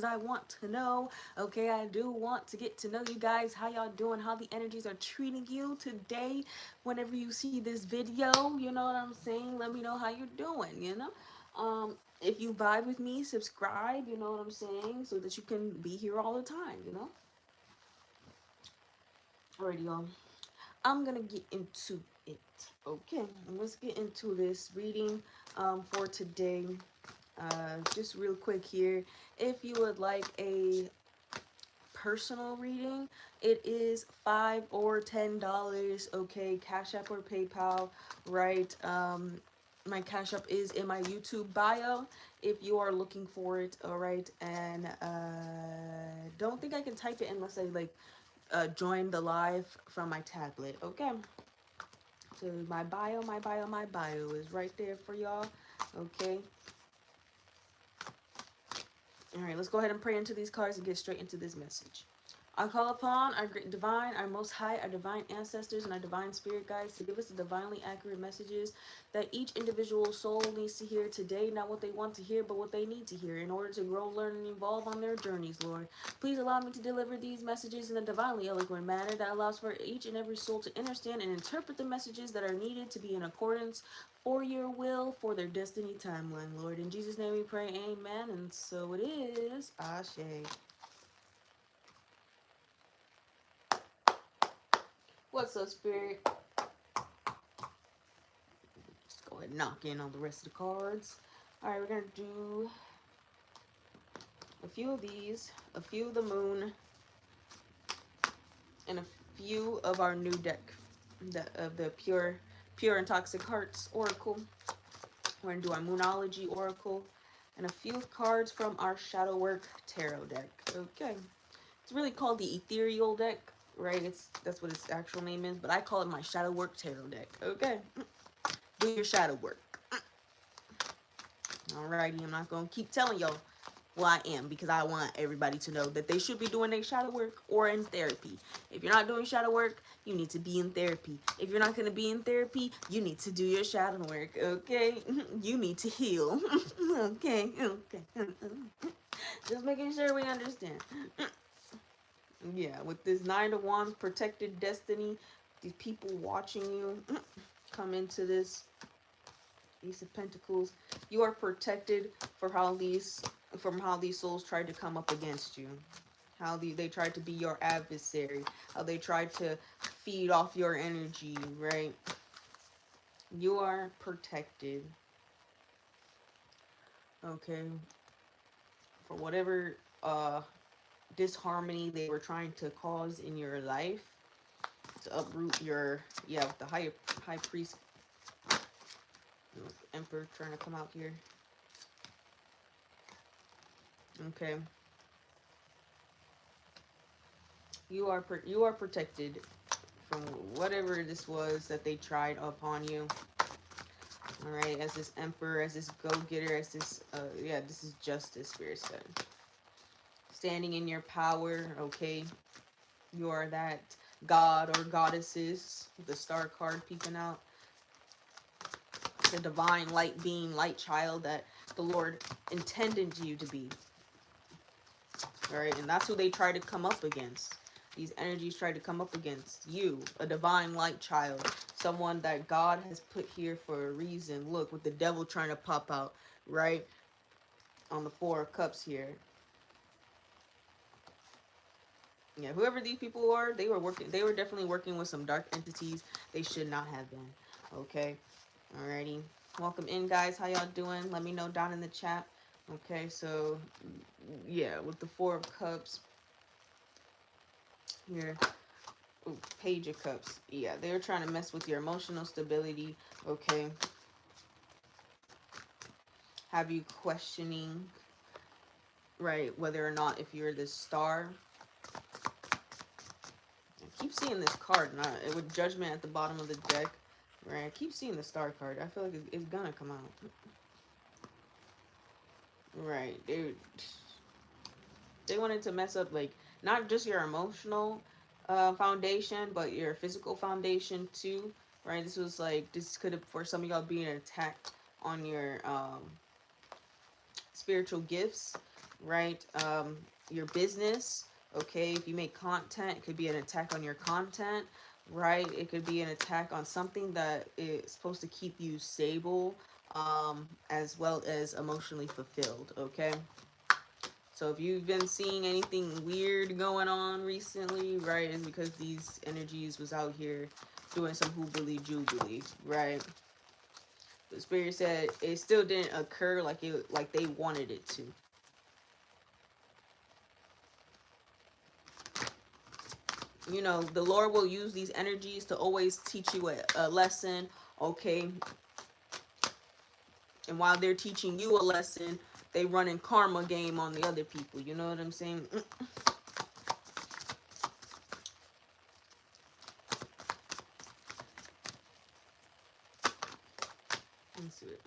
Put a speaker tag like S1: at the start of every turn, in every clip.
S1: I want to know. Okay, I do want to get to know you guys, how y'all doing, how the energies are treating you today. Whenever you see this video, you know what I'm saying? Let me know how you're doing, you know? If you vibe with me, subscribe, you know what I'm saying? So that you can be here all the time, you know? Alrighty, y'all. I'm gonna get into it. Okay, let's get into this reading for today. Just real quick here. If you would like a personal reading, it is $5 or $10. Okay, Cash App or PayPal, right? My Cash App is in my YouTube bio if you are looking for it. All right, and don't think I can type it unless I like join the live from my tablet. Okay, so my bio is right there for y'all. Okay. All right, let's go ahead and pray into these cards and get straight into this message. I call upon our great divine, our most high, our divine ancestors, and our divine spirit guides to give us the divinely accurate messages that each individual soul needs to hear today. Not what they want to hear, but what they need to hear in order to grow, learn, and evolve on their journeys, Lord. Please allow me to deliver these messages in a divinely eloquent manner that allows for each and every soul to understand and interpret the messages that are needed to be in accordance for your will, for their destiny timeline, Lord. In Jesus' name we pray, amen. And so it is. Ashe. What's up, Spirit? Let's go ahead and knock in on the rest of the cards. Alright, we're going to do a few of these, a few of the moon, and a few of our new deck, of the pure and toxic hearts oracle. We're going to do our moonology oracle, and a few cards from our shadow work tarot deck. Okay. It's really called the ethereal deck, right? That's what its actual name is, but I call it my shadow work tarot deck. Okay. Do your shadow work. Alrighty, I'm not gonna keep telling y'all who I am because I want everybody to know that they should be doing their shadow work or in therapy. If you're not doing shadow work, you need to be in therapy. If you're not gonna be in therapy, you need to do your shadow work, okay? You need to heal. Okay, okay. Just making sure we understand. Yeah, with this Nine of Wands, protected destiny, these people watching you come into this Ace of Pentacles. You are protected for from how these souls tried to come up against you. How they tried to be your adversary. How they tried to feed off your energy, right? You are protected. Okay. For whatever disharmony they were trying to cause in your life. To uproot your, with the high priest, emperor trying to come out here. Okay. You are protected from whatever this was that they tried upon you. All right, as this emperor, as this go-getter, as this this is justice, Spirit said. Standing in your power, okay. You are that god or goddesses, the star card peeking out. The divine light being, light child that the Lord intended you to be. All right, and that's who they try to come up against. These energies try to come up against you, a divine light child, someone that God has put here for a reason. Look, with the devil trying to pop out, right? On the Four of Cups here. Yeah, whoever these people are, they were definitely working with some dark entities they should not have been. Okay. Alrighty. Welcome in, guys. How y'all doing? Let me know down in the chat. Okay, so yeah, with the Four of Cups here. Ooh, Page of Cups. Yeah, they're trying to mess with your emotional stability. Okay. Have you questioning, right, whether or not if you're this star. I keep seeing this card, with Judgment at the bottom of the deck. Right, I keep seeing the star card. I feel like it's gonna come out. Right, they wanted to mess up, like, not just your emotional foundation, but your physical foundation too. Right, this could have, for some of y'all, be an attack on your spiritual gifts. right? Your business, okay? If you make content, it could be an attack on your content, right? It could be an attack on something that is supposed to keep you stable, as well as emotionally fulfilled, okay? So if you've been seeing anything weird going on recently, right, it's because these energies was out here doing some hoobly jubilee, right? The spirit said it still didn't occur like they wanted it to. You know, the Lord will use these energies to always teach you a lesson, okay? And while they're teaching you a lesson, they running karma game on the other people. You know what I'm saying? Let's see it.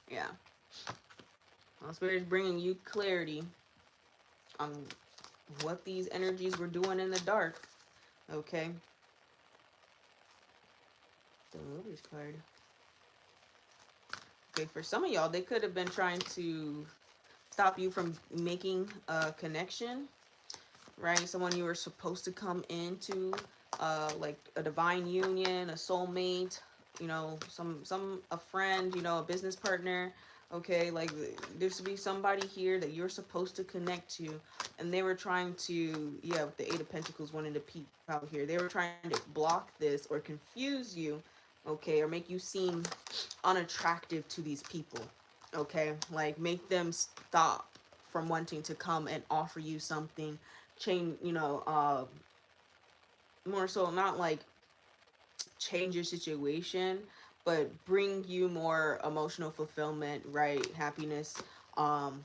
S1: Yeah. Well, Spirit is bringing you clarity on what these energies were doing in the dark. Okay. The Lily's card. Okay, for some of y'all, they could have been trying to stop you from making a connection, right? Someone you were supposed to come into, like a divine union, a soulmate, you know, a friend, you know, a business partner. Okay, like there should be somebody here that you're supposed to connect to, and they were trying to, yeah, with the Eight of Pentacles wanting to peek out here, they were trying to block this or confuse you, okay, or make you seem unattractive to these people, okay, like make them stop from wanting to come and offer you something, change, you know, more so not like change your situation, but bring you more emotional fulfillment, right, happiness, um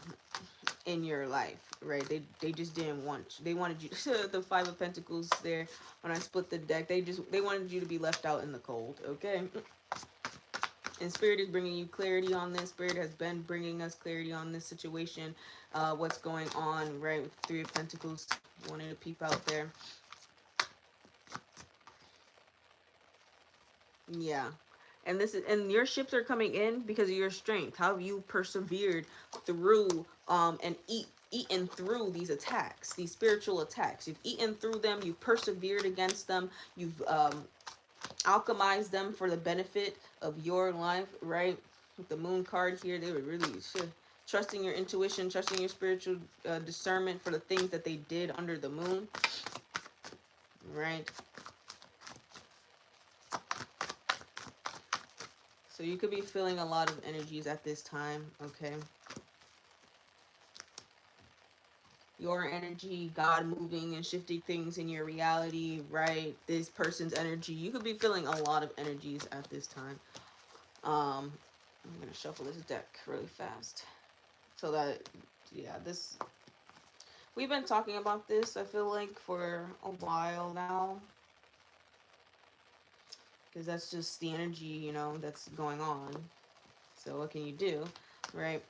S1: in your life, right? They just didn't want you. They wanted you to the Five of Pentacles there when I split the deck. They wanted you to be left out in the cold, okay? And Spirit is bringing you clarity on this. Spirit has been bringing us clarity on this situation, what's going on, right, with Three of Pentacles. Wanted to peep out there. Yeah. And this is, and your ships are coming in because of your strength. How you persevered through and eaten through these attacks, these spiritual attacks. You've eaten through them, you've persevered against them, you've alchemized them for the benefit of your life, right? With the Moon card here, they were really trusting your intuition, trusting your spiritual discernment for the things that they did under the moon, right? So you could be feeling a lot of energies at this time, okay? Your energy, God moving and shifting things in your reality, right? This person's energy. You could be feeling a lot of energies at this time. I'm going to shuffle this deck really fast. So that, yeah, this... We've been talking about this, I feel like, for a while now. Because that's just the energy, you know, that's going on. So what can you do, right?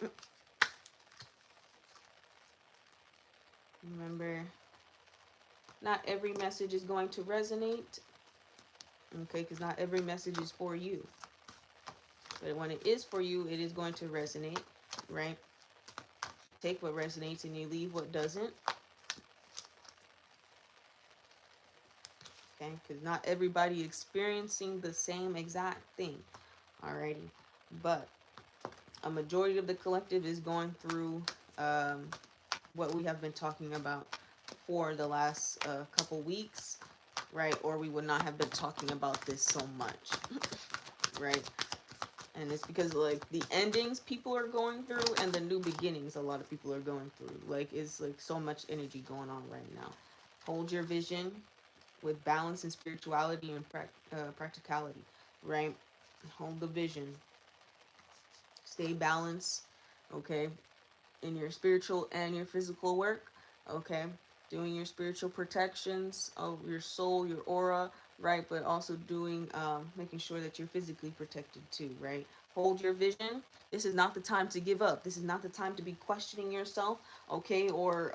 S1: Remember, not every message is going to resonate, okay? Because not every message is for you. But when it is for you, it is going to resonate, right? Take what resonates and you leave what doesn't. Okay? Because not everybody experiencing the same exact thing. Alrighty. But a majority of the collective is going through what we have been talking about for the last couple weeks, right? Or we would not have been talking about this so much, right? And it's because like the endings people are going through and the new beginnings a lot of people are going through. Like it's like so much energy going on right now. Hold your vision with balance and spirituality and practicality, right? Hold the vision. Stay balanced, okay? In your spiritual and your physical work, okay? Doing your spiritual protections of your soul, your aura, right? But also doing, making sure that you're physically protected too, right? Hold your vision. This is not the time to give up. This is not the time to be questioning yourself, okay? Or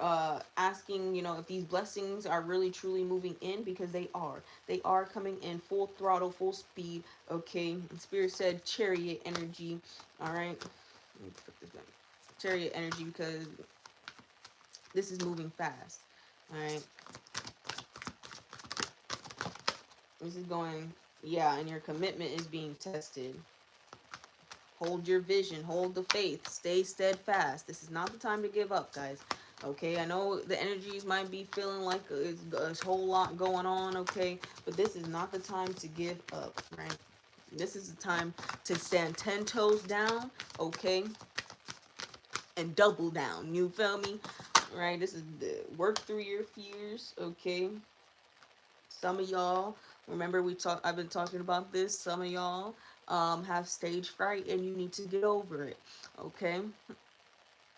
S1: asking, you know, if these blessings are really truly moving in, because they are. They are coming in full throttle, full speed, okay? And Spirit said chariot energy, all right? Let me put this back. Chariot energy because This is moving fast. All right. This is going, yeah, and your commitment is being tested. Hold your vision, hold the faith, stay steadfast. This is not the time to give up, guys. Okay, I know the energies might be feeling like it's a whole lot going on, okay, but this is not the time to give up, right? This is the time to stand 10 toes down, okay, and double down. You feel me? Right? This is the work through your fears, okay? Some of y'all, remember I've been talking about this. Some of y'all have stage fright and you need to get over it, okay?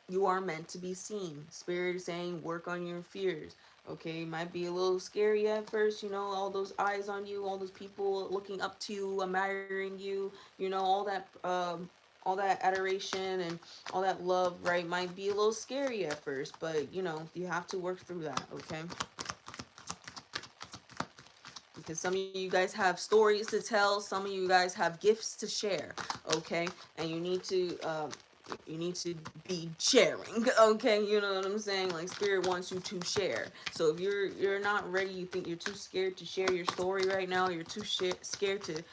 S1: You are meant to be seen. Spirit is saying work on your fears. Okay, might be a little scary at first, all those eyes on you, all those people looking up to you, admiring you, all that adoration and all that love, right? Might be a little scary at first, but you have to work through that, okay? Because some of you guys have stories to tell, some of you guys have gifts to share, okay? And you need to be sharing, okay? You know what I'm saying? Like, Spirit wants you to share. So if you're not ready, you think you're too scared to share your story right now, you're too scared to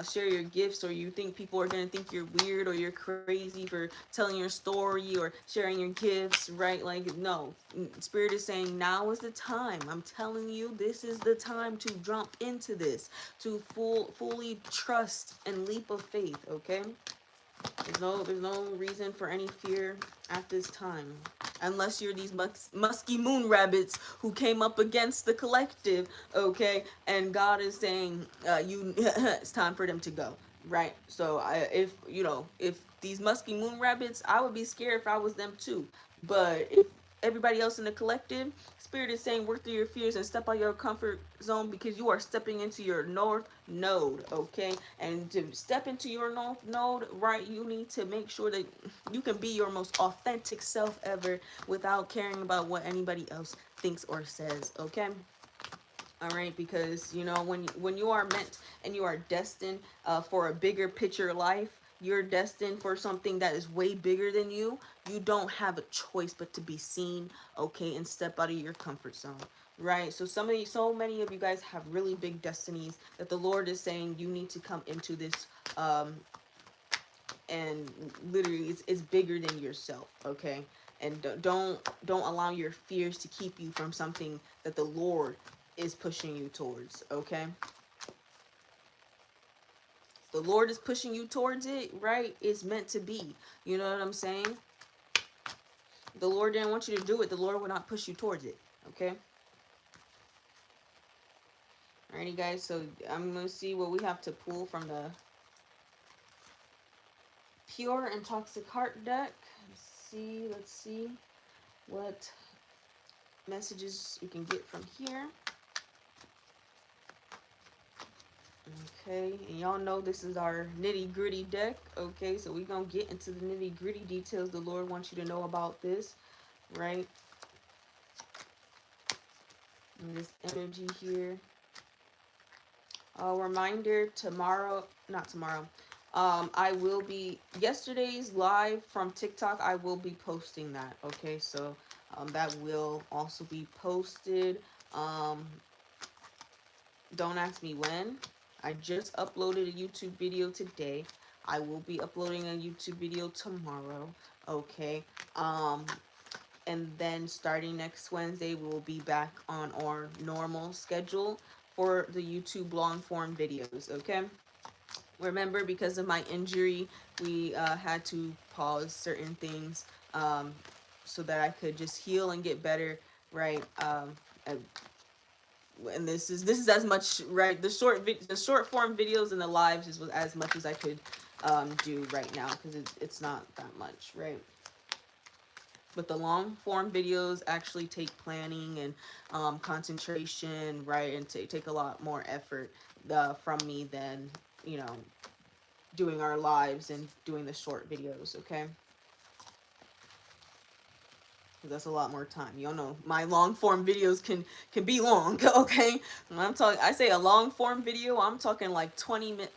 S1: share your gifts, or you think people are gonna think you're weird or you're crazy for telling your story or sharing your gifts, right? Like, no. Spirit is saying now is the time. I'm telling you, this is the time to jump into this, to fully trust and leap of faith, okay? There's no reason for any fear at this time. Unless you're these musky moon rabbits who came up against the collective, okay? And God is saying, it's time for them to go, right? So if these musky moon rabbits, I would be scared if I was them too. But if everybody else in the collective, Spirit is saying work through your fears and step out your comfort zone, because you are stepping into your north node, okay? And to step into your north node, right, you need to make sure that you can be your most authentic self ever without caring about what anybody else thinks or says, okay? All right, because when you are meant and you are destined for a bigger picture life, you're destined for something that is way bigger than you. You don't have a choice but to be seen, okay, and step out of your comfort zone, right? So so many of you guys have really big destinies that the Lord is saying you need to come into this, and literally it's bigger than yourself, okay? And don't allow your fears to keep you from something that the Lord is pushing you towards, okay? The Lord is pushing you towards it, right? It's meant to be. You know what I'm saying? The Lord didn't want you to do it. The Lord would not push you towards it, okay? Alrighty, guys, so I'm going to see what we have to pull from the Pure and Toxic Heart deck. Let's see what messages we can get from here. Okay, and y'all know this is our nitty-gritty deck. Okay, so we're gonna get into the nitty-gritty details the Lord wants you to know about this, right? And this energy here. A reminder, not tomorrow, I will be, yesterday's live from TikTok, I will be posting that, okay? So that will also be posted. Don't ask me when. I just uploaded a YouTube video today. I will be uploading a YouTube video tomorrow, okay? And then starting next Wednesday, we'll be back on our normal schedule for the YouTube long form videos, okay? Remember, because of my injury, we had to pause certain things so that I could just heal and get better, right? And this is as much, right? The short form videos and the lives is as much as I could do right now, because it's not that much, right? But the long form videos actually take planning and concentration, right? And take a lot more effort from me than doing our lives and doing the short videos, okay? That's a lot more time. Y'all know my long form videos can be long, okay? When I say a long form video, I'm talking like 20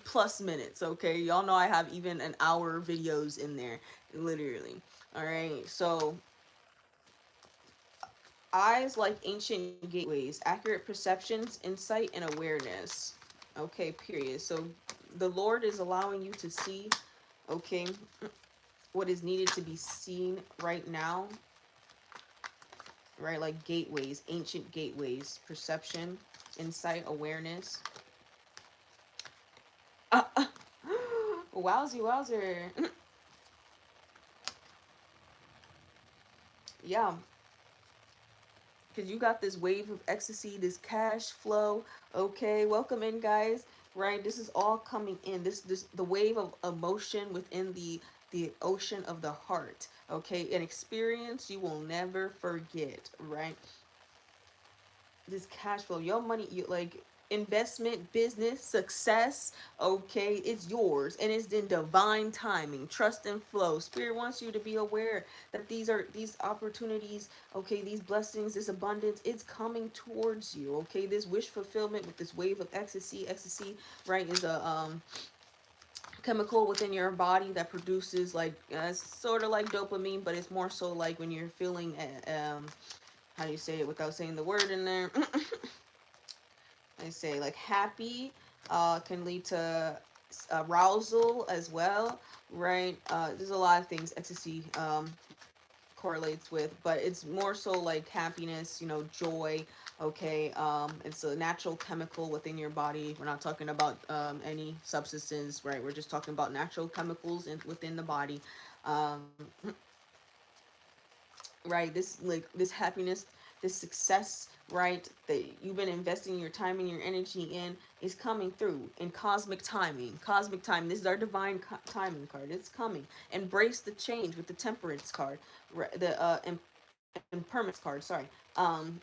S1: plus minutes, okay? Y'all know I have even an hour videos in there, literally. All right, so Eyes like ancient gateways, accurate perceptions, insight, and awareness. Okay, period. So the Lord is allowing you to see, okay, what is needed to be seen right now, right? Like gateways, ancient gateways, perception, insight, awareness. Wowzy, wowzer. Yeah, because you got this wave of ecstasy, this cash flow. Okay, welcome in, guys. Right, this is all coming in. This the wave of emotion within the ocean of the heart. Okay, an experience you will never forget. Right, this cash flow, your money, you like investment, business, success. Okay, it's yours, and it's in divine timing. Trust and flow. Spirit wants you to be aware that these opportunities, okay, these blessings, this abundance, it's coming towards you. Okay, this wish fulfillment with this wave of ecstasy, right, is a chemical within your body that produces like sort of like dopamine, but it's more so like when you're feeling how do you say it without saying the word in there? I say like happy, can lead to arousal as well, right? There's a lot of things ecstasy correlates with, but it's more so like happiness, joy. Okay, it's a natural chemical within your body. We're not talking about any substances, right? We're just talking about natural chemicals within the body. Um, right, this happiness, this success, right, that you've been investing your time and your energy in is coming through in cosmic timing. This is our divine timing card. It's coming. Embrace the change with the temperance card, the impermanence card, sorry, um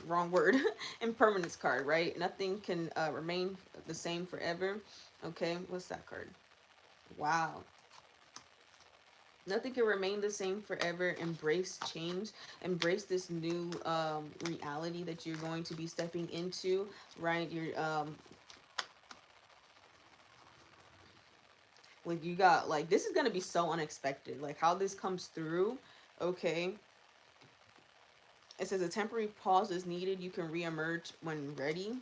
S1: wrong word. Impermanence card, right? Nothing can remain the same forever. Okay, what's that card? Wow. Nothing can remain the same forever. Embrace change. Embrace this new reality that you're going to be stepping into, right? You're like you got like this is gonna be so unexpected. Like how this comes through. Okay. It says a temporary pause is needed. You can reemerge when ready.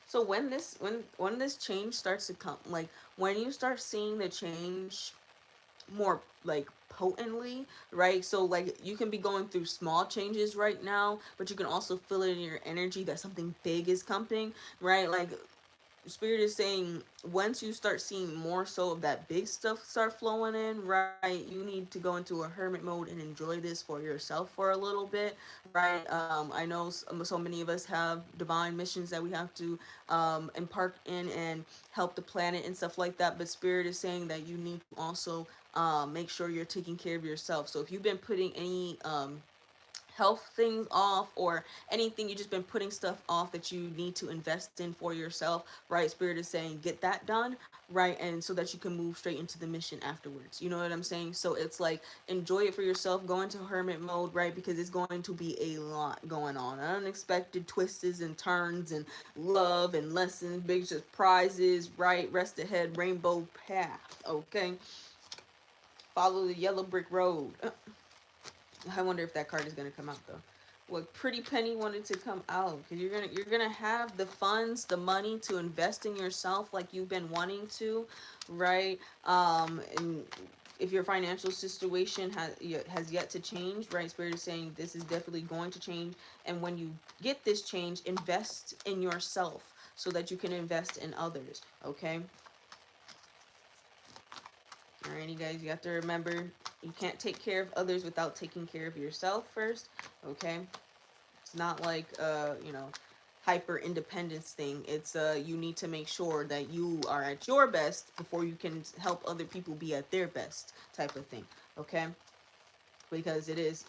S1: So when this change starts to come, like when you start seeing the change more like potently, right? So like you can be going through small changes right now, but you can also feel it in your energy that something big is coming, right? Like Spirit is saying once you start seeing more so of that big stuff start flowing in, right, you need to go into a hermit mode and enjoy this for yourself for a little bit, right? I know so many of us have divine missions that we have to impart in and help the planet and stuff like that, but Spirit is saying that you need to also make sure you're taking care of yourself. So if you've been putting any health things off or anything, you've just been putting stuff off that you need to invest in for yourself, right? Spirit is saying get that done, right? And so that you can move straight into the mission afterwards, you know what I'm saying? So it's like enjoy it for yourself, go into hermit mode, right? Because it's going to be a lot going on, unexpected twists and turns and love and lessons, big surprises, right? Rest ahead, rainbow path. Okay, follow the yellow brick road. I wonder if that card is gonna come out though. What Pretty Penny wanted to come out because you're gonna have the funds, the money to invest in yourself like you've been wanting to, right? And if your financial situation has yet to change, right? Spirit is saying this is definitely going to change, and when you get this change, invest in yourself so that you can invest in others. Okay. Alrighty, guys, you have to remember you can't take care of others without taking care of yourself first. Okay, it's not like hyper independence thing. It's you need to make sure that you are at your best before you can help other people be at their best type of thing. Okay, because it is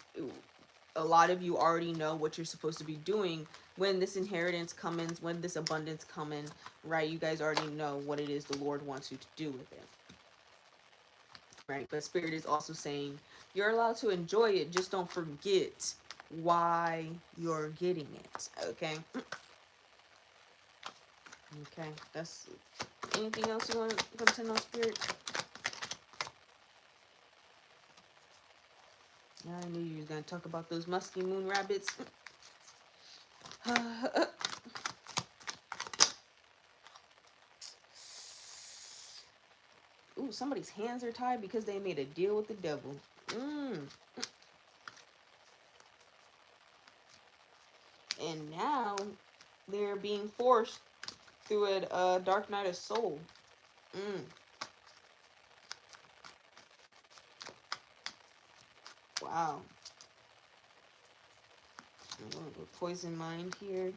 S1: a lot of you already know what you're supposed to be doing when this inheritance comes, when this abundance comes, right? You guys already know what it is the Lord wants you to do with it. Right, but Spirit is also saying you're allowed to enjoy it, just don't forget why you're getting it. Okay. Okay, that's anything else you want to come to know, Spirit? I knew you was gonna talk about those musky moon rabbits. Ooh, somebody's hands are tied because they made a deal with the devil. Mm. And now they're being forced through a dark night of soul. Mm. Wow. Poison mind here.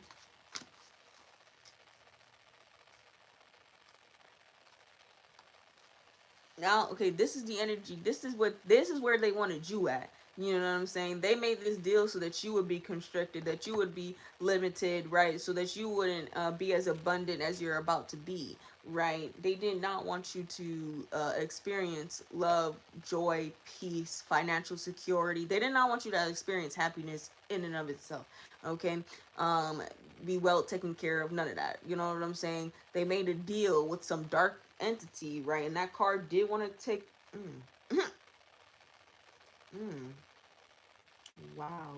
S1: Now, okay, this is the energy. This is where they wanted you at. You know what I'm saying? They made this deal so that you would be constricted, that you would be limited, right? So that you wouldn't be as abundant as you're about to be, right? They did not want you to experience love, joy, peace, financial security. They did not want you to experience happiness in and of itself, okay? Um, be well taken care of, none of that. You know what I'm saying? They made a deal with some dark entity, right? And that card did want to take. Mm, mm, wow.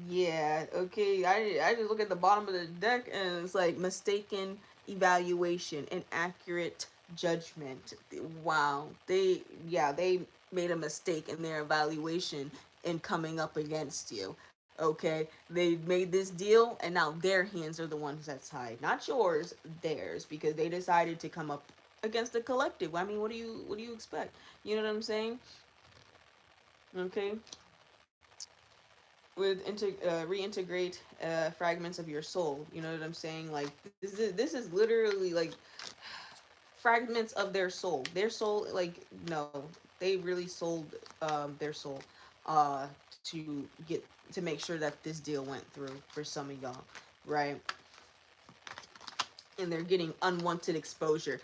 S1: Yeah. Okay. I just look at the bottom of the deck and it's like mistaken evaluation, inaccurate judgment. Wow. They made a mistake in their evaluation in coming up against you. Okay, they made this deal, and now their hands are the ones that's tied, not yours, theirs, because they decided to come up against the collective. I mean, what do you expect? You know what I'm saying? Okay, with reintegrate fragments of your soul. You know what I'm saying? Like this is literally like fragments of their soul. Their soul, like no, they really sold their soul uh, to get to make sure that this deal went through for some of y'all, right? And they're getting unwanted exposure.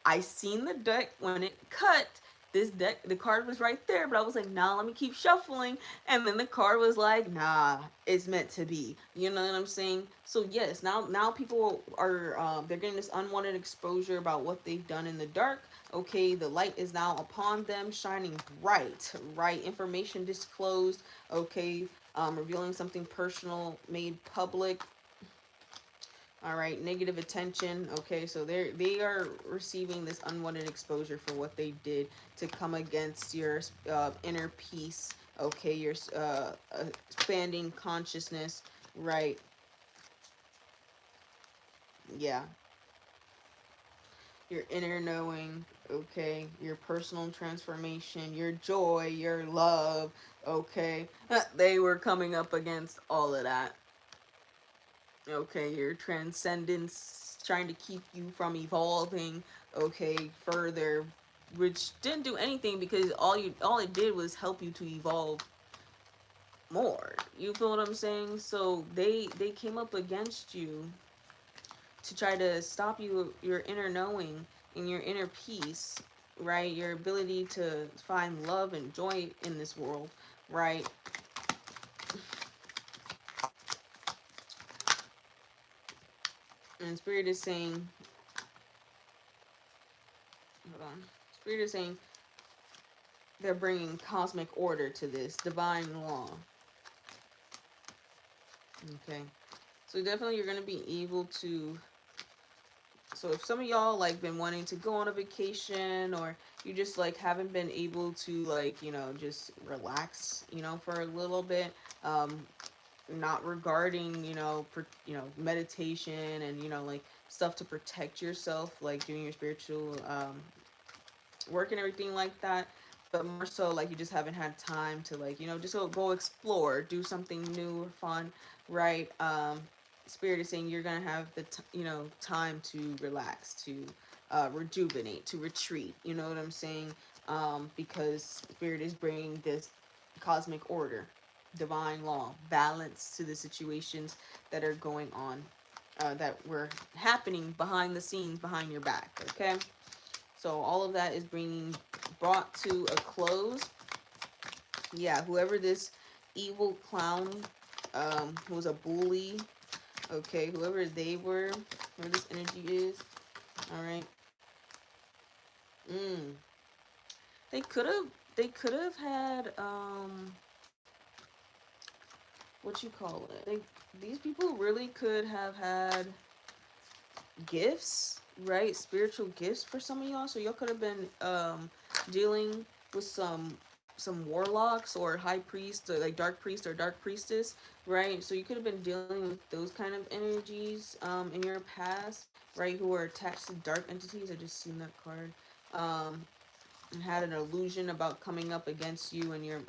S1: I seen the deck when it cut. This deck, the card was right there, but I was like, nah, let me keep shuffling. And then the card was like, nah, it's meant to be. You know what I'm saying? So yes, now people are they're getting this unwanted exposure about what they've done in the dark. Okay, the light is now upon them, shining bright, right? Information disclosed. Okay, revealing something personal made public. All right, negative attention. Okay, so they are receiving this unwanted exposure for what they did to come against your inner peace. Okay, your expanding consciousness. Right. Yeah. Your inner knowing. Okay, your personal transformation, your joy, your love. Okay, they were coming up against all of that. Okay, your transcendence trying to keep you from evolving, okay, further, which didn't do anything because all it did was help you to evolve more. You feel what I'm saying? So they came up against you to try to stop your inner knowing and your inner peace, right? Your ability to find love and joy in this world, right? And Spirit is saying, hold on. Spirit is saying they're bringing cosmic order to this divine law. Okay, so definitely you're gonna be able to. So if some of y'all like been wanting to go on a vacation, or you just like haven't been able to like just relax for a little bit, not regarding meditation and like stuff to protect yourself, like doing your spiritual work and everything like that, but more so like you just haven't had time to like just go explore, do something new or fun, right? Spirit is saying you're gonna have the time to relax, to rejuvenate, to retreat, you know what I'm saying? Because Spirit is bringing this cosmic order, divine law, balance to the situations that are going on, that were happening behind the scenes, behind your back. Okay, so all of that is being brought to a close. Yeah, whoever this evil clown, who was a bully, okay, whoever they were, whoever this energy is, all right. Mm. They could have. they could have had what you call it, these people really could have had gifts, right? Spiritual gifts for some of y'all. So y'all could have been dealing with some warlocks or high priest, or like dark priest or dark priestess, right? So you could have been dealing with those kind of energies in your past, right? Who are attached to dark entities. I just seen that card. And had an illusion about coming up against you and your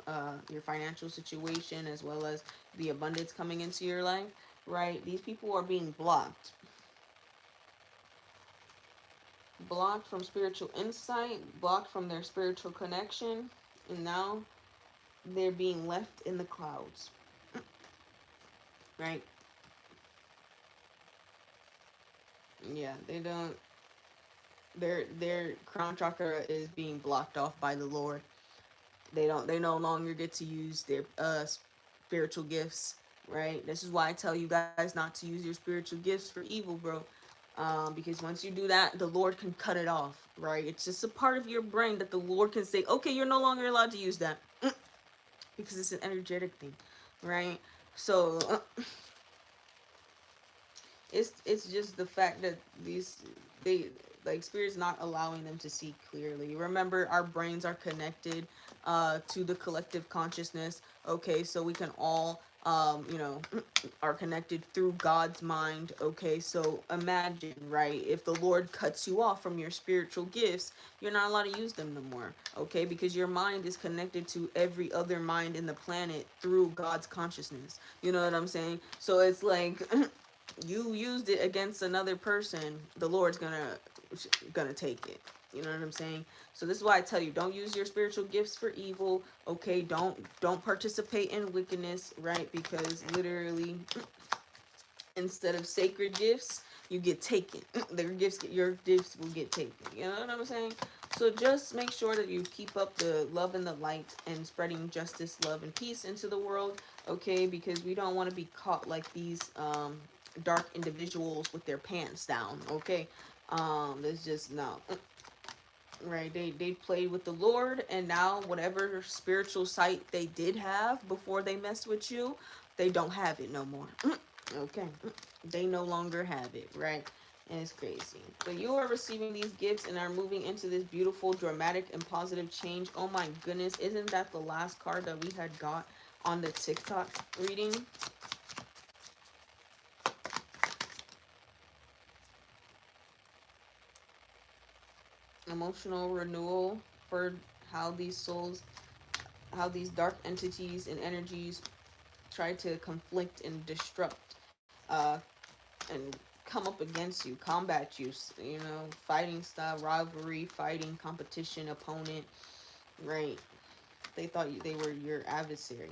S1: financial situation, as well as the abundance coming into your life, right? These people are being blocked from spiritual insight, blocked from their spiritual connection, and now they're being left in the clouds, right? Yeah, they don't. Their crown chakra is being blocked off by the Lord. They no longer get to use their spiritual gifts, right? This is why I tell you guys not to use your spiritual gifts for evil, bro. Because once you do that, the Lord can cut it off, right? It's just a part of your brain that the Lord can say, okay, you're no longer allowed to use that, because it's an energetic thing, right? So it's just the fact that they like spirit's not allowing them to see clearly. Remember, our brains are connected to the collective consciousness. Okay, so we can all are connected through God's mind. Okay, so imagine, right, if the Lord cuts you off from your spiritual gifts, you're not allowed to use them no more. Okay, because your mind is connected to every other mind in the planet through God's consciousness. You know what I'm saying? So it's like you used it against another person, the Lord's gonna take it. You know what I'm saying? So this is why I tell you, don't use your spiritual gifts for evil. Okay, don't participate in wickedness, right? Because literally, instead of sacred gifts, you get taken. Your gifts will get taken. You know what I'm saying? So just make sure that you keep up the love and the light and spreading justice, love, and peace into the world. Okay, because we don't want to be caught like these dark individuals with their pants down. Okay, there's just no. Right, they played with the Lord, and now whatever spiritual sight they did have before they messed with you, they don't have it no more. Okay, they no longer have it, right? And it's crazy. But you are receiving these gifts and are moving into this beautiful, dramatic, and positive change. Oh my goodness, isn't that the last card that we had got on the TikTok reading? Emotional renewal for how these dark entities and energies try to conflict and disrupt and come up against you, combat you, fighting style, rivalry, fighting, competition, opponent, right? They thought they were your adversary.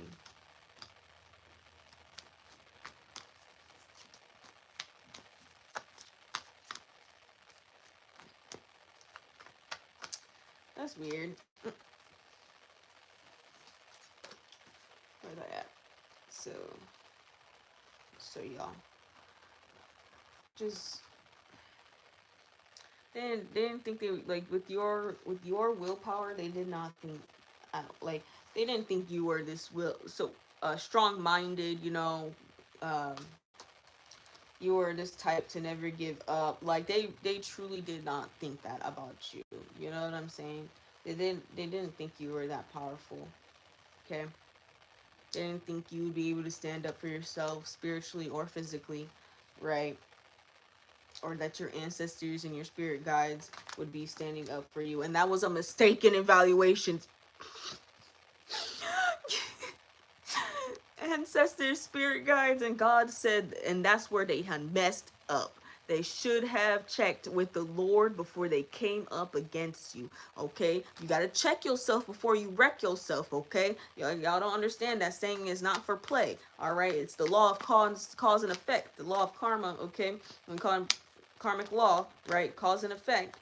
S1: That's weird. Where's that at? So y'all just they didn't think they, like, with your willpower, they did not think like they didn't think you were this strong minded, um you were this type to never give up. Like they truly did not think that about you. You know what I'm saying? They didn't think you were that powerful. Okay? They didn't think you would be able to stand up for yourself spiritually or physically, right? Or that your ancestors and your spirit guides would be standing up for you. And that was a mistaken evaluation. Ancestors, spirit guides, and God said, and that's where they had messed up. They should have checked with the Lord before they came up against you. Okay, you got to check yourself before you wreck yourself. Okay, y'all don't understand that saying is not for play. All right, it's the law of cause and effect, the law of karma. Okay, we call it karmic law, right? Cause and effect.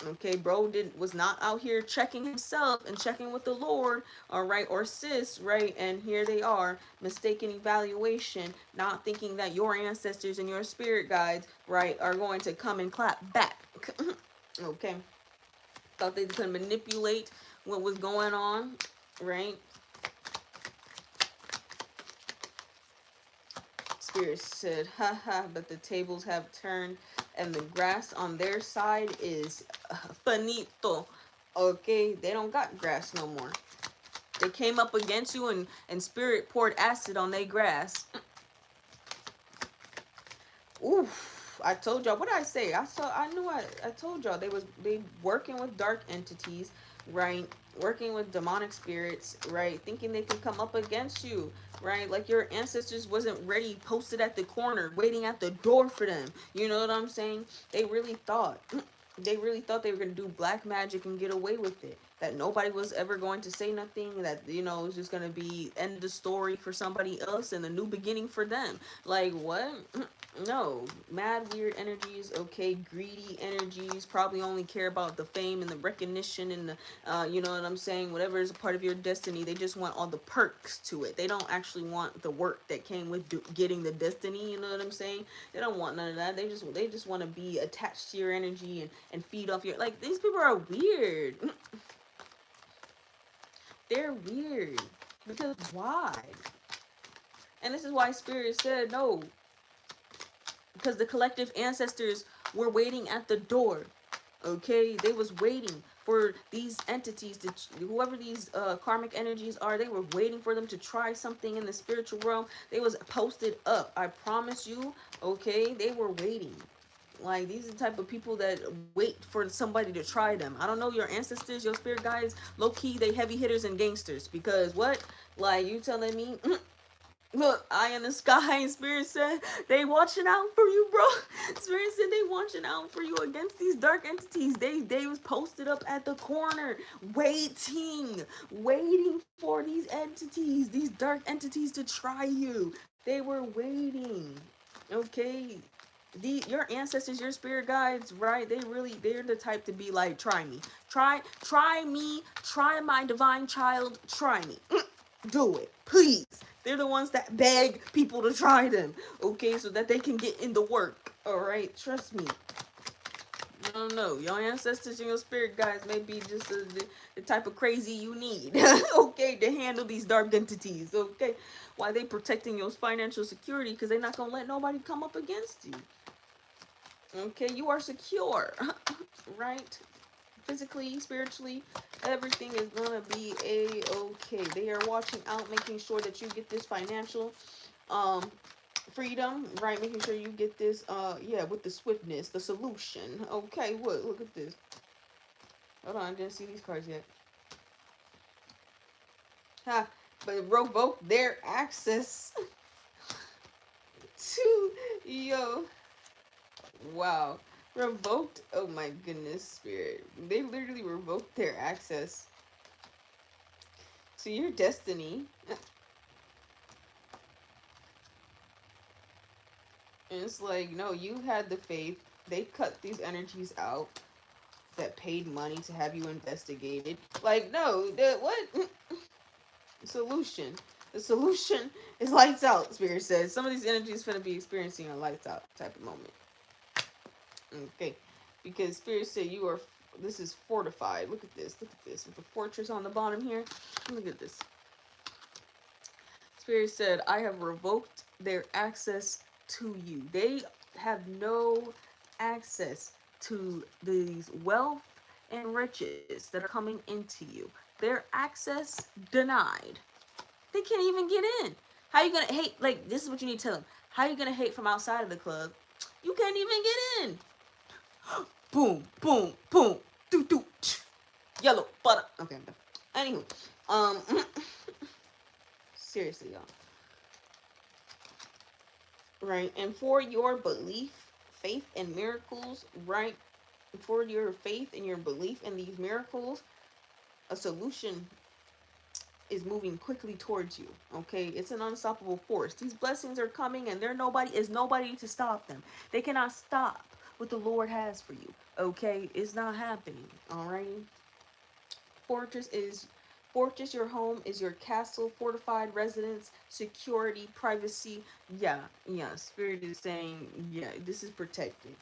S1: Okay, bro was not out here checking himself and checking with the Lord, all right, or sis, right? And here they are, mistaken evaluation, not thinking that your ancestors and your spirit guides, right, are going to come and clap back. Okay, thought they could manipulate what was going on, right? Spirit said, haha, but the tables have turned and the grass on their side is finito. Okay, they don't got grass no more. They came up against you and spirit poured acid on their grass. Oof. I told y'all, what did I say? I told y'all they working with dark entities, right? Working with demonic spirits, right? Thinking they can come up against you, right? Like your ancestors wasn't ready, posted at the corner, waiting at the door for them. You know what I'm saying? They really thought they really thought they were gonna do black magic and get away with it. That nobody was ever going to say nothing. That it was just gonna be end the story for somebody else and a new beginning for them. Like what? No, mad weird energies. Okay, greedy energies. Probably only care about the fame and the recognition and the, you know what I'm saying. Whatever is a part of your destiny, they just want all the perks to it. They don't actually want the work that came with getting the destiny. You know what I'm saying? They don't want none of that. They just want to be attached to your energy and feed off your. Like these people are weird. They're weird because why? And this is why Spirit said no. Because the collective ancestors were waiting at the door. Okay, they was waiting for these entities to, whoever these karmic energies are, they were waiting for them to try something in the spiritual realm. They was posted up, I promise you. Okay, they were waiting. Like these are the type of people that wait for somebody to try them. I don't know, your ancestors, your spirit guides, low key they heavy hitters and gangsters. Because what, like you telling me look, eye in the sky, and Spirit said they watching out for you, bro. Spirit said they watching out for you against these dark entities. They was posted up at the corner, waiting for these entities, these dark entities to try you. They were waiting. Okay. Your ancestors, your spirit guides, right? They're the type to be like, try me. Try me, try my divine child, try me. Do it, please. They're the ones that beg people to try them, okay, so that they can get in the work. All right, trust me. I don't know. Your ancestors and your spirit guides may be just the type of crazy you need, okay, to handle these dark entities, okay? Why they protecting your financial security? Because they're not gonna let nobody come up against you. Okay, you are secure, right? Physically, spiritually, everything is gonna be a-okay. They are watching out, making sure that you get this financial freedom, right? Making sure you get this yeah, with the swiftness, the solution. Okay, what? Look at this. Hold on, I didn't see these cards yet. Ha, but revoke their access to yo. Wow. Revoked, oh my goodness, Spirit. They literally revoked their access to your destiny. And it's like, no, you had the faith. They cut these energies out that paid money to have you investigated. Like, no, what? Solution. The solution is lights out, Spirit says. Some of these energies finna be experiencing a lights out type of moment. Okay. Because Spirit said you are, this is fortified. Look at this. Look at this. With the fortress on the bottom here. Look at this. Spirit said, I have revoked their access to you. They have no access to these wealth and riches that are coming into you. Their access denied. They can't even get in. How you gonna hate? Like, this is what you need to tell them. How you gonna hate from outside of the club? You can't even get in. Boom, boom, boom. Doo doo. Yellow butter. Okay, I'm done. Anywho, seriously, y'all. Right, and for your belief, faith, and miracles, right? For your faith and your belief in these miracles, a solution is moving quickly towards you. Okay, it's an unstoppable force. These blessings are coming, and nobody to stop them. They cannot stop what the Lord has for you. Okay, it's not happening. All right. Fortress, your home is your castle, fortified residence, security, privacy. Yeah, Spirit is saying, yeah, this is protected.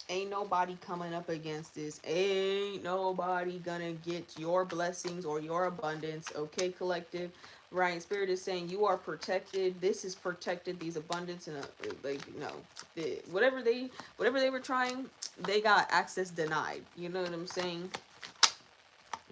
S1: Ain't nobody coming up against this. Ain't nobody gonna get your blessings or your abundance. Okay, collective. Right, Spirit is saying you are protected. This is protected. These abundance and like whatever they were trying, they got access denied. You know what I'm saying?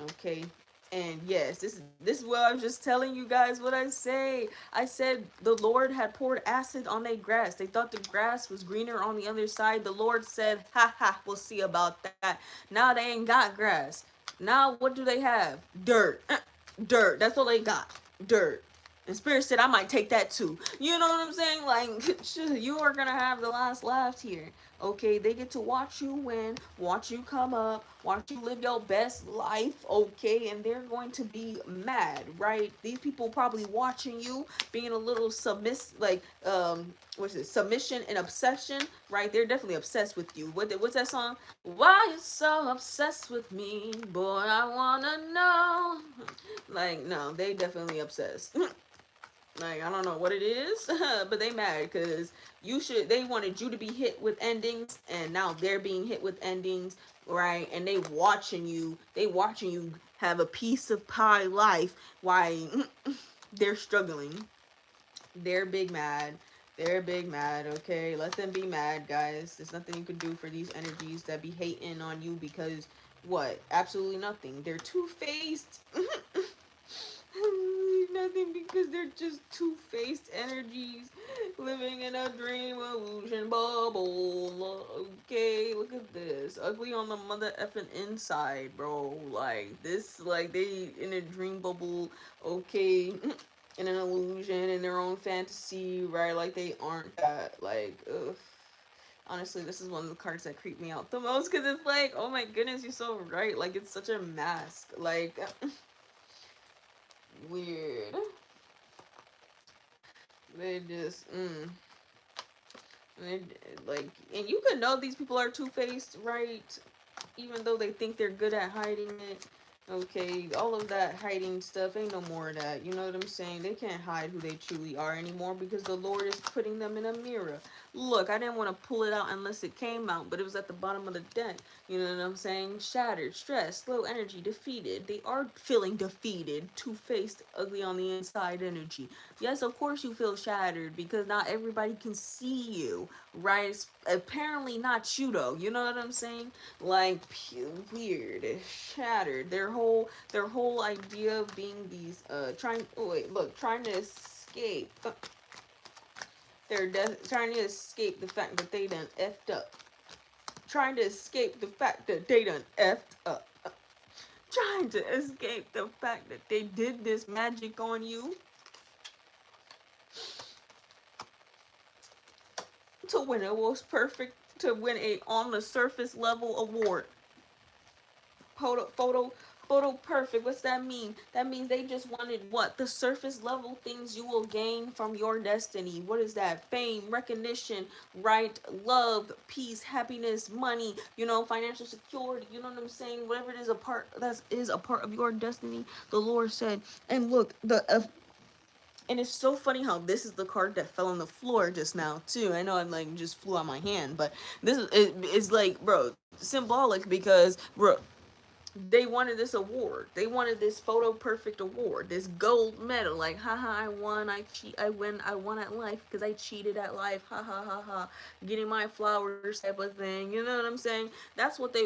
S1: Okay. And yes, this is what I'm just telling you guys what I say. I said the Lord had poured acid on their grass. They thought the grass was greener on the other side. The Lord said, ha ha, we'll see about that. Now they ain't got grass. Now what do they have? Dirt. Dirt. That's all they got. Dirt. And Spirit said, I might take that too. You know what I'm saying? Like, you are going to have the last laugh here. Okay, they get to watch you win, watch you come up, watch you live your best life, okay, and they're going to be mad, right? These people probably watching you, being a little what's it, submission and obsession, right? They're definitely obsessed with you. What's that song? Why you so obsessed with me, boy? I wanna know. Like, no, they definitely obsessed. Like, I don't know what it is, but they mad because they wanted you to be hit with endings, and now they're being hit with endings, right? And they watching you have a piece of pie life while they're struggling. They're big mad. They're big mad, okay? Let them be mad, guys. There's nothing you can do for these energies that be hating on you because what? Absolutely nothing. They're two-faced. Nothing because they're just two-faced energies living in a dream illusion bubble. Okay, look at this. Ugly on the mother effing inside, bro. Like this, like they in a dream bubble. Okay, in an illusion in their own fantasy, right? Like they aren't that. Like, ugh. Honestly, this is one of the cards that creep me out the most because it's like, oh my goodness, you're so right. Like it's such a mask. Like. Weird. They just, they, like, and you can know these people are two-faced, right? Even though they think they're good at hiding it. Okay, all of that hiding stuff, ain't no more of that. You know what I'm saying? They can't hide who they truly are anymore because the Lord is putting them in a mirror. Look, I didn't want to pull it out unless it came out, but it was at the bottom of the deck. You know what I'm saying? Shattered, stressed, low energy, defeated. They are feeling defeated, two-faced, ugly on the inside energy. Yes, of course you feel shattered because not everybody can see you, right? It's apparently not you though. You know what I'm saying? Like weird, shattered. Their whole idea of being these trying to escape. Trying to escape the fact that they done effed up. Trying to escape the fact that they done effed up. Trying to escape the fact that they did this magic on you to win a most perfect, to win a on the surface level award. Photo perfect. What's that mean? That means they just wanted what? The surface level things you will gain from your destiny. What is that? Fame, recognition, right? Love, peace, happiness, money, financial security. You know what I'm saying? Whatever it is that is a part of your destiny, the Lord said. And look, and it's so funny how this is the card that fell on the floor just now too. I know I'm like just flew out my hand, but it's like, bro, symbolic because, bro, they wanted this award. They wanted this photo perfect award, this gold medal. Like, haha, I won. I won at life because I cheated at life. Ha ha ha ha. Getting my flowers type of thing. You know what I'm saying? That's what they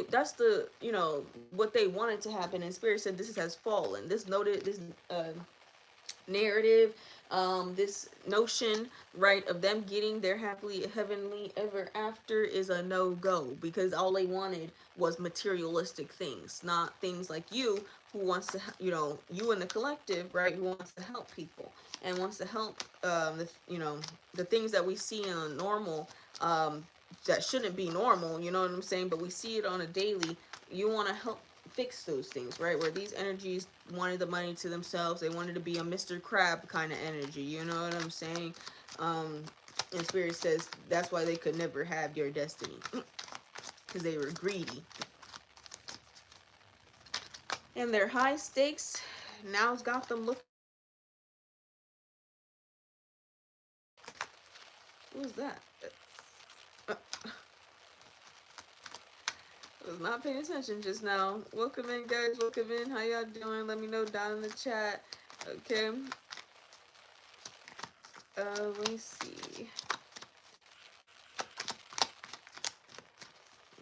S1: wanted to happen. And Spirit said this has fallen. This narrative, this notion, right, of them getting their happily heavenly ever after is a no-go because all they wanted was materialistic things, not things like you who wants to, you in the collective, right, who wants to help people and wants to help the things that we see in a normal, that shouldn't be normal, you know what I'm saying, but we see it on a daily. You want to help fix those things, right? Where these energies wanted the money to themselves, they wanted to be a Mr. Crab kind of energy, you know what I'm saying? And Spirit says that's why they could never have your destiny because they were greedy. And their high stakes now's got them looking. Who's that? Was not paying attention just now. Welcome in, guys. Welcome in. How y'all doing? Let me know down in the chat. Okay. Let me see.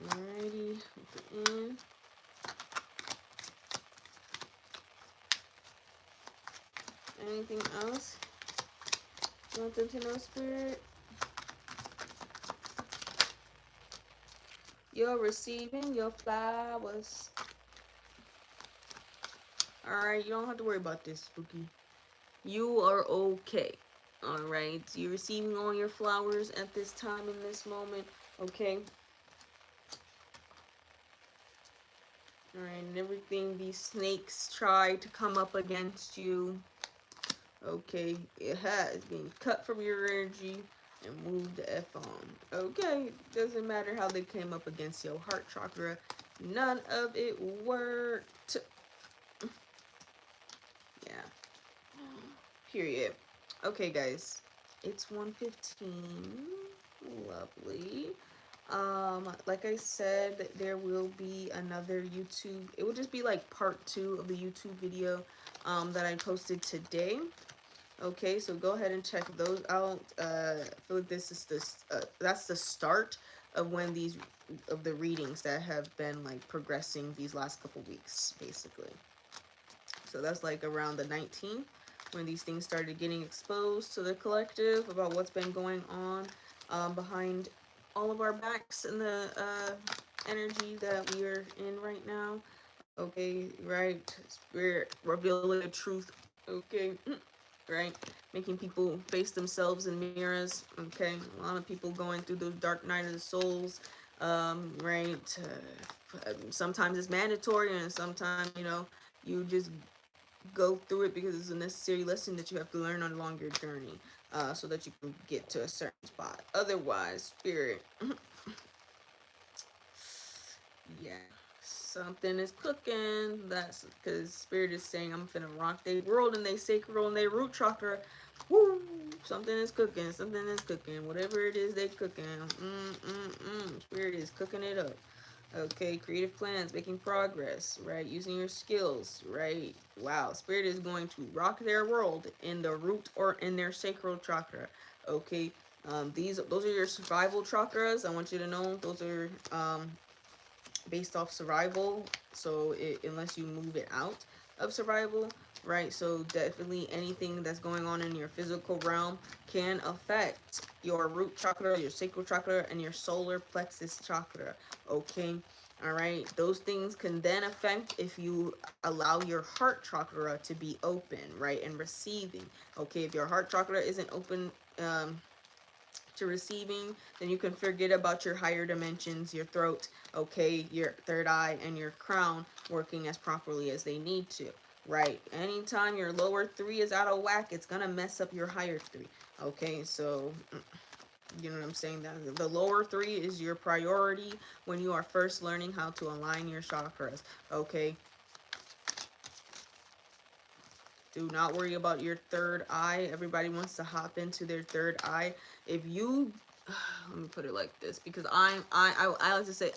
S1: Alrighty. Put in. Anything else you want them to know, Spirit? You're receiving your flowers. Alright, you don't have to worry about this, Spooky. You are okay. Alright, you're receiving all your flowers at this time in this moment. Okay. Alright, and everything these snakes try to come up against you. Okay, it has been cut from your energy and moved the F on. Okay, doesn't matter how they came up against your heart chakra. None of it worked. Yeah. Period. Okay, guys. It's 1:15. Lovely. Like I said, there will be another YouTube. It will just be like part 2 of the YouTube video that I posted today. Okay, so go ahead and check those out. I feel like this is that's the start of the readings that have been like progressing these last couple weeks, basically. So that's like around the 19th when these things started getting exposed to the collective about what's been going on behind all of our backs and the energy that we are in right now. Okay, right? Spirit revealing the truth. Okay, right? Making people face themselves in mirrors. Okay, a lot of people going through those dark night of the souls. Right? Sometimes it's mandatory, and sometimes you just go through it because it's a necessary lesson that you have to learn along your journey, so that you can get to a certain spot. Otherwise, spirit, yeah, something is cooking. That's because spirit is saying, I'm finna rock their world and they sacral and they root chakra. Woo! Something is cooking. Something is cooking. Whatever it is they cooking. Spirit is cooking it up. Okay, creative plans, making progress, right? Using your skills, right? Wow, spirit is going to rock their world in the root or in their sacral chakra. Okay, those are your survival chakras. I want you to know those are based off survival. So unless you move it out of survival, right? So definitely anything that's going on in your physical realm can affect your root chakra, your sacral chakra, and your solar plexus chakra. Okay. All right, those things can then affect if you allow your heart chakra to be open, right, and receiving. Okay, if your heart chakra isn't open to receiving, then you can forget about your higher dimensions, your throat, okay, your third eye, and your crown working as properly as they need to, right? Anytime your lower 3 is out of whack, it's gonna mess up your higher 3. Okay, so you know what I'm saying? That the lower 3 is your priority when you are first learning how to align your chakras. Okay, do not worry about your third eye. Everybody wants to hop into their third eye. If you let me put it like this, because I like to say,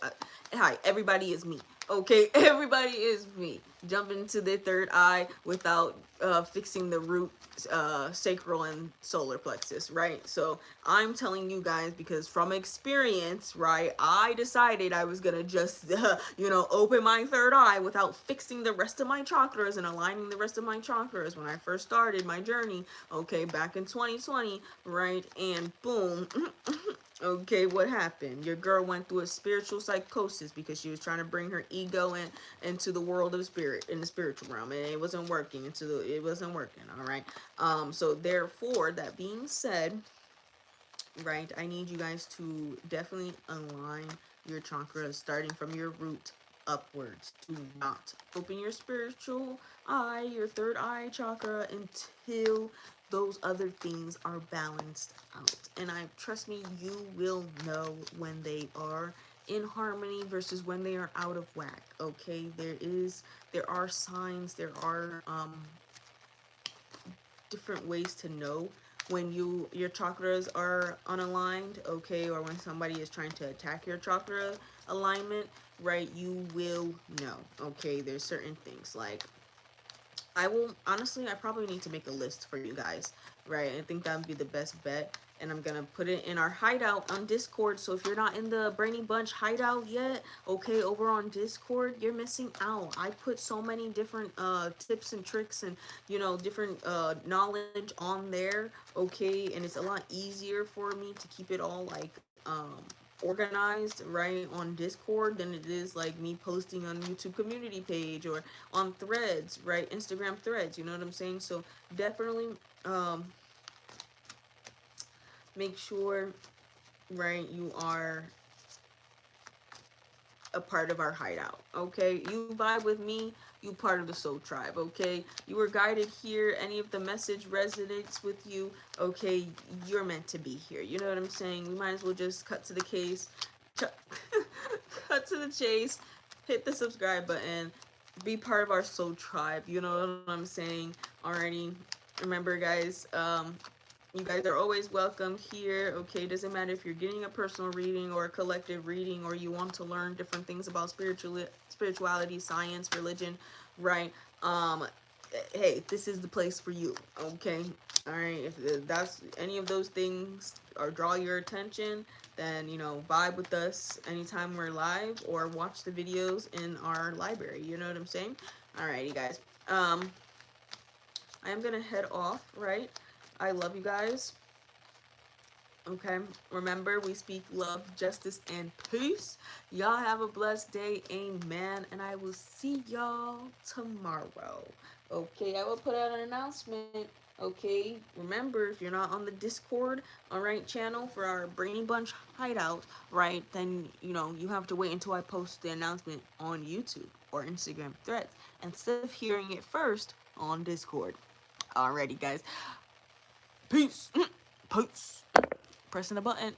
S1: hi, everybody is me. Okay, everybody is me. Jump into their third eye without fixing the root, sacral, and solar plexus, right? So I'm telling you guys because from experience, right, I decided I was gonna just, open my third eye without fixing the rest of my chakras and aligning the rest of my chakras when I first started my journey, okay, back in 2020, right? And boom. Okay, what happened? Your girl went through a spiritual psychosis because she was trying to bring her ego into the world of spirit, in the spiritual realm, and it wasn't working. It wasn't working. All right. So therefore, that being said, right, I need you guys to definitely align your chakras, starting from your root upwards. Do not open your spiritual eye, your third eye chakra, until those other things are balanced out. And trust me, you will know when they are in harmony versus when they are out of whack. Okay, there are signs, there are different ways to know when your chakras are unaligned, okay, or when somebody is trying to attack your chakra alignment, right, you will know. Okay, there's certain things like I will honestly, I probably need to make a list for you guys, right? I think that would be the best bet. And I'm gonna put it in our hideout on Discord. So if you're not in the Brainy Bunch hideout yet, okay, over on Discord, you're missing out. I put so many different tips and tricks and different knowledge on there, okay, and it's a lot easier for me to keep it all like organized right on Discord than it is like me posting on YouTube community page or on threads, right? Instagram threads, you know what I'm saying? So definitely make sure, right, you are a part of our hideout, okay? You vibe with me, you part of the soul tribe, okay? You were guided here. Any of the message resonates with you, okay? You're meant to be here. You know what I'm saying? We might as well just cut to the case, cut to the chase, hit the subscribe button, be part of our soul tribe. You know what I'm saying? Already. Remember, guys, you guys are always welcome here, okay? Doesn't matter if you're getting a personal reading or a collective reading, or you want to learn different things about spirituality, science, religion, right? Hey, this is the place for you, okay? All right, if that's any of those things or draw your attention, then vibe with us anytime we're live or watch the videos in our library. You know what I'm saying? Alrighty, guys. I am gonna head off, right? I love you guys. Okay, remember, we speak love, justice, and peace. Y'all have a blessed day. Amen. And I will see y'all tomorrow. Okay, I will put out an announcement. Okay, remember, if you're not on the Discord, all right, channel for our Brainy Bunch hideout, right, then you have to wait until I post the announcement on YouTube or Instagram threads instead of hearing it first on Discord. Alrighty, guys. Peace. Peace. Pressing the button.